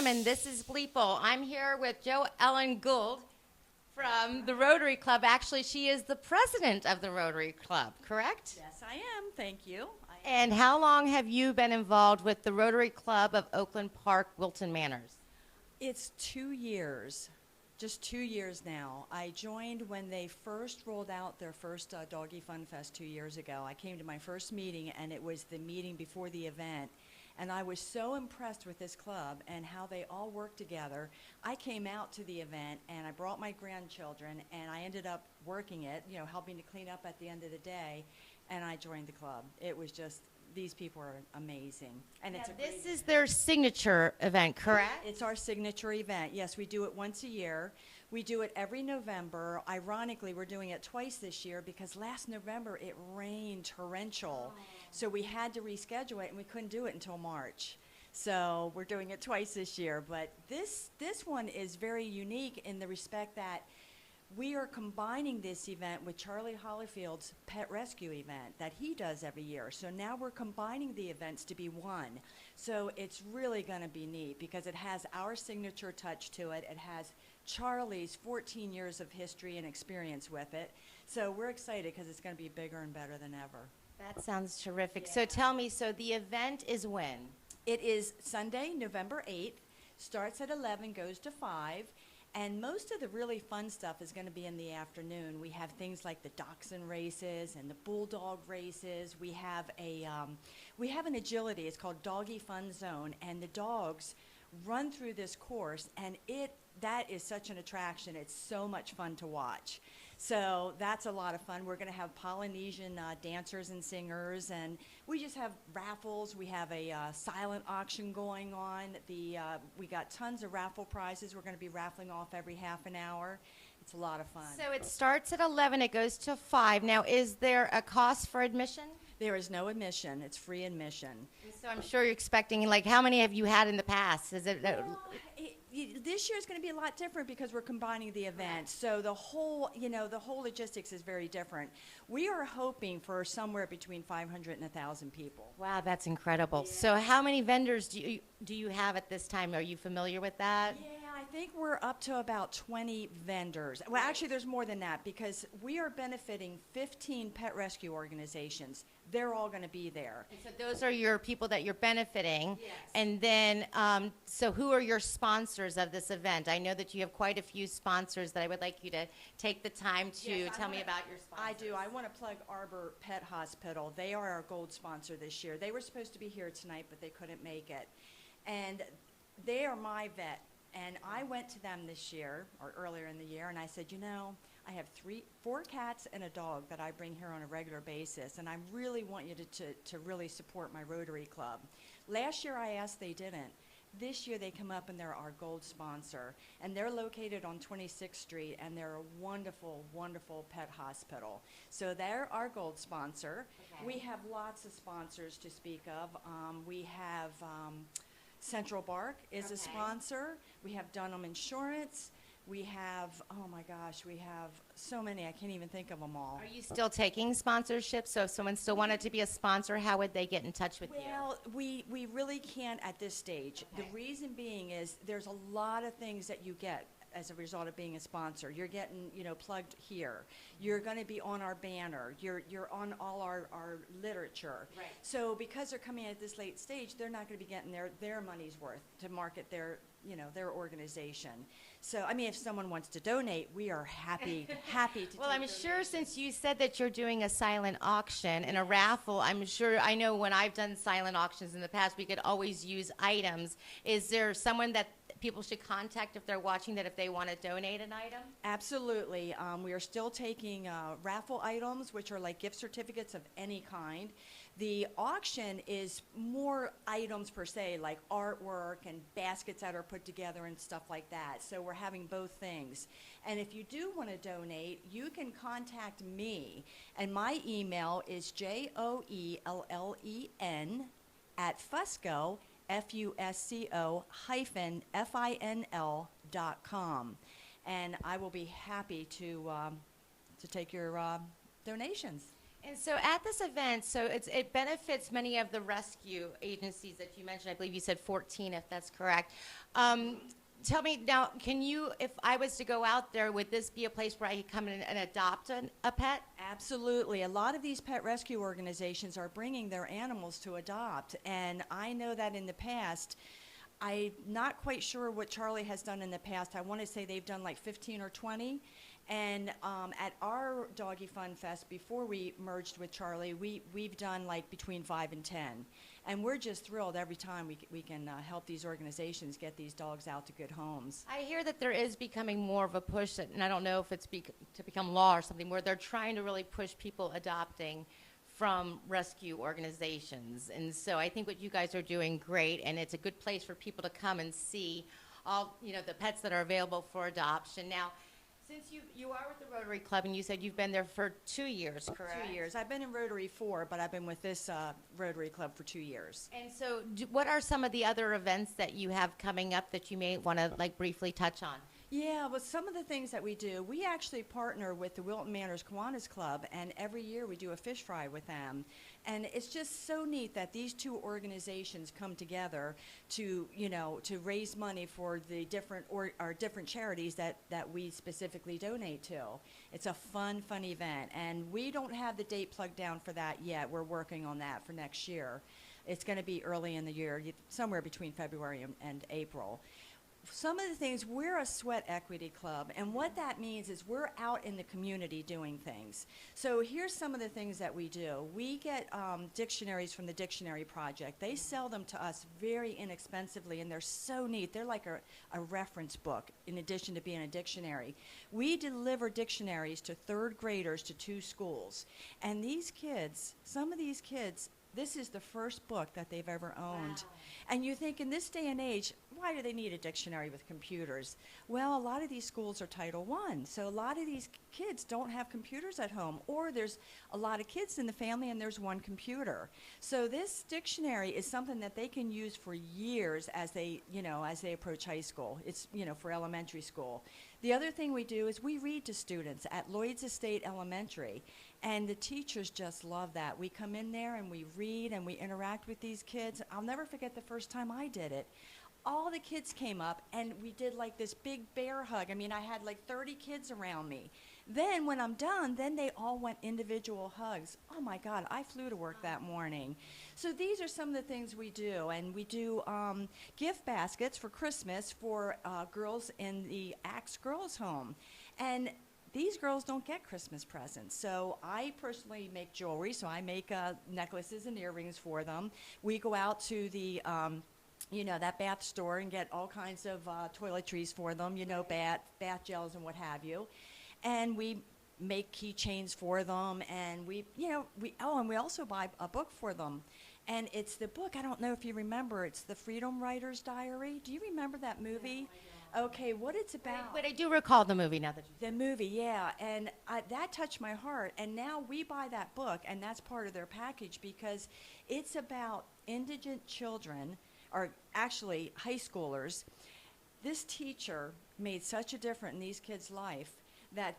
gentlemen, this is Bleeple. I'm here with Jo Ellen Guld from the Rotary Club. Actually, she is the president of the Rotary Club, correct? Yes, I am. Thank you. And how long have you been involved with the Rotary Club of Oakland Park, Wilton Manors? It's 2 years, just 2 years now. I joined when they first rolled out their first Doggy Fun Fest 2 years ago. I came to my first meeting, and it was the meeting before the event. And I was so impressed with this club and how they all work together. I came out to the event, and I brought my grandchildren, and I ended up working it, helping to clean up at the end of the day, and I joined the club. It was just, these people are amazing. And Now, it's this is their signature event, correct? It's our signature event. Yes, we do it once a year. We do it every November. Ironically, we're doing it twice this year because last November it rained torrential. So we had to reschedule it, and we couldn't do it until March. So we're doing it twice this year. But this one is very unique in the respect that we are combining this event with Charlie Hollyfield's pet rescue event that he does every year. So now we're combining the events to be one. So it's really going to be neat because it has our signature touch to it. It has Charlie's 14 years of history and experience with it. So we're excited because it's going to be bigger and better than ever. That sounds terrific. Yeah. So tell me, so the event is when? It is Sunday, November 8th. Starts at 11, goes to 5. And most of the really fun stuff is going to be in the afternoon. We have things like the dachshund races and the bulldog races. We have an agility. It's called Doggy Fun Zone, and the dogs run through this course, and that is such an attraction. It's so much fun to watch. So that's a lot of fun. We're going to have Polynesian dancers and singers, and we just have raffles. We have a silent auction going on. We got tons of raffle prizes. We're going to be raffling off every half an hour. It's a lot of fun. So it starts at 11, it goes to 5. Now, is there a cost for admission? There is no admission. It's free admission. And so I'm sure you're expecting, like, how many have you had in the past? Is it? This year is going to be a lot different because we're combining the events. So the whole logistics is very different. We are hoping for somewhere between 500 and 1,000 people. Wow, that's incredible. Yeah. So how many vendors do you have at this time? Are you familiar with that? Yeah, I think we're up to about 20 vendors. Well, actually, there's more than that because we are benefiting 15 pet rescue organizations. They're all going to be there. And so those are your people that you're benefiting. Yes. And then, so who are your sponsors of this event? I know that you have quite a few sponsors that I would like you to take the time to Yes, tell me about your sponsors. I do. I want to plug Arbor Pet Hospital. They are our gold sponsor this year. They were supposed to be here tonight, but they couldn't make it. And they are my vet. And I went to them this year, or earlier in the year, and I said, I have 4 cats and a dog that I bring here on a regular basis, and I really want you to really support my Rotary Club. Last year I asked, they didn't. This year they come up and they're our gold sponsor, and they're located on 26th Street, and they're a wonderful, wonderful pet hospital. So they're our gold sponsor. Okay. We have lots of sponsors to speak of. We have Central Bark is a sponsor. We have Dunham Insurance. We have, oh my gosh, we have so many, I can't even think of them all. Are you still taking sponsorships? So if someone still wanted to be a sponsor, how would they get in touch with you? Well, we really can't at this stage. Okay. The reason being is there's a lot of things that you get as a result of being a sponsor. You're getting, plugged here. You're going to be on our banner. You're on all our literature. Right. So because they're coming at this late stage, they're not going to be getting their money's worth to market their organization. So, if someone wants to donate, we are happy to Well, take I'm donations. sure since you said that you're doing a silent auction and a raffle, I know when I've done silent auctions in the past, we could always use items. Is there someone that people should contact if they're watching that if they want to donate an item? Absolutely. We are still taking raffle items, which are like gift certificates of any kind. The auction is more items per se, like artwork and baskets that are put together and stuff like that. So we're having both things. And if you do want to donate, you can contact me. And my email is joellen @fusco, FUSCO -FINL.com. And I will be happy to take your donations. And so at this event, so it benefits many of the rescue agencies that you mentioned. I believe you said 14, if that's correct. Tell me now, can you, if I was to go out there, would this be a place where I could come in and adopt a pet? Absolutely. A lot of these pet rescue organizations are bringing their animals to adopt. And I know that in the past, I'm not quite sure what Charlie has done in the past. I want to say they've done like 15 or 20. And at our Doggy Fun Fest, before we merged with Charlie, we've done like between 5 and 10. And we're just thrilled every time we can help these organizations get these dogs out to good homes. I hear that there is becoming more of a push, and I don't know if it's to become law or something, where they're trying to really push people adopting from rescue organizations. And so I think what you guys are doing great, and it's a good place for people to come and see all, the pets that are available for adoption. Now, since you are with the Rotary Club, and you said you've been there for 2 years, correct? 2 years. I've been in Rotary 4, but I've been with this Rotary Club for 2 years. And so what are some of the other events that you have coming up that you may want to briefly touch on? Yeah, well, some of the things that we do, we actually partner with the Wilton Manors Kiwanis Club, and every year we do a fish fry with them. And it's just so neat that these two organizations come together to, to raise money for the different charities that we specifically donate to. It's a fun event, and we don't have the date plugged down for that yet. We're working on that for next year. It's going to be early in the year, somewhere between February and April. Some of the things, we're a sweat equity club, and what that means is we're out in the community doing things. So here's some of the things that we do. We get dictionaries from the Dictionary Project. They sell them to us very inexpensively, and they're so neat. They're like a reference book in addition to being a dictionary. We deliver dictionaries to third graders to 2 schools. And these kids, some of these kids, this is the first book that they've ever owned. Wow. And you think in this day and age, why do they need a dictionary with computers? Well, a lot of these schools are Title I, so a lot of these kids don't have computers at home, or there's a lot of kids in the family and there's one computer. So this dictionary is something that they can use for years as they approach high school. It's, for elementary school. The other thing we do is we read to students at Lloyd's Estate Elementary, and the teachers just love that. We come in there and we read and we interact with these kids. I'll never forget the first time I did it. All the kids came up and we did like this big bear hug. I mean, I had like 30 kids around me. Then when I'm done, then they all went individual hugs. Oh my God, I flew to work that morning. So these are some of the things we do. And we do gift baskets for Christmas for girls in the Axe Girls Home. And these girls don't get Christmas presents. So I personally make jewelry, so I make necklaces and earrings for them. We go out to the that bath store and get all kinds of toiletries for them, bath gels and what have you. And we make keychains for them, and we also buy a book for them. And it's the book, I don't know if you remember, it's the Freedom Writer's Diary. Do you remember that movie? No, okay, what it's about. But I do recall the movie now that you The movie, yeah, and that touched my heart. And now we buy that book, and that's part of their package because it's about indigent children, or actually high schoolers. This teacher made such a difference in these kids' life that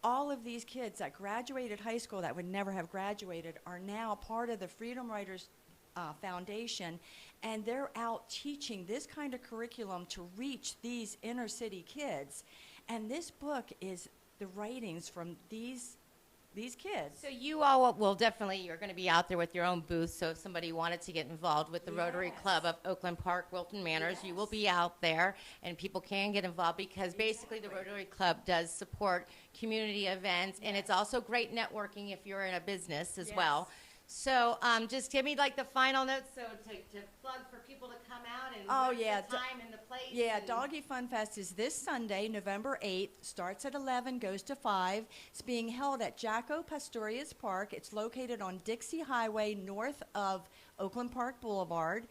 all of these kids that graduated high school that would never have graduated are now part of the Freedom Writers Foundation, and they're out teaching this kind of curriculum to reach these inner city kids. And this book is the writings from these kids. So you all will definitely, you're going to be out there with your own booth, so if somebody wanted to get involved with the Rotary Club of Oakland Park, Wilton Manors, you will be out there, and people can get involved because basically the Rotary Club does support community events, and it's also great networking if you're in a business as well. So just give me the final notes, so to plug for people to come out and the time and the place. Yeah, Doggy Fun Fest is this Sunday, November 8th, starts at 11, goes to 5. It's being held at Jacko Pastorius Park. It's located on Dixie Highway north of Oakland Park Boulevard.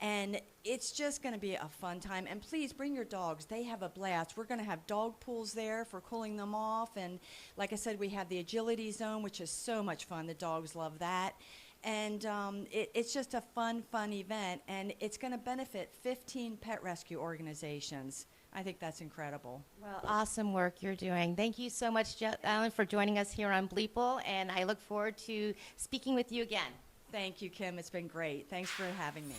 And it's just going to be a fun time. And please bring your dogs. They have a blast. We're going to have dog pools there for cooling them off. And like I said, we have the agility zone, which is so much fun. The dogs love that. And it's just a fun event. And it's going to benefit 15 pet rescue organizations. I think that's incredible. Well, awesome work you're doing. Thank you so much, Alan, for joining us here on Bleeple, and I look forward to speaking with you again. Thank you, Kim. It's been great. Thanks for having me.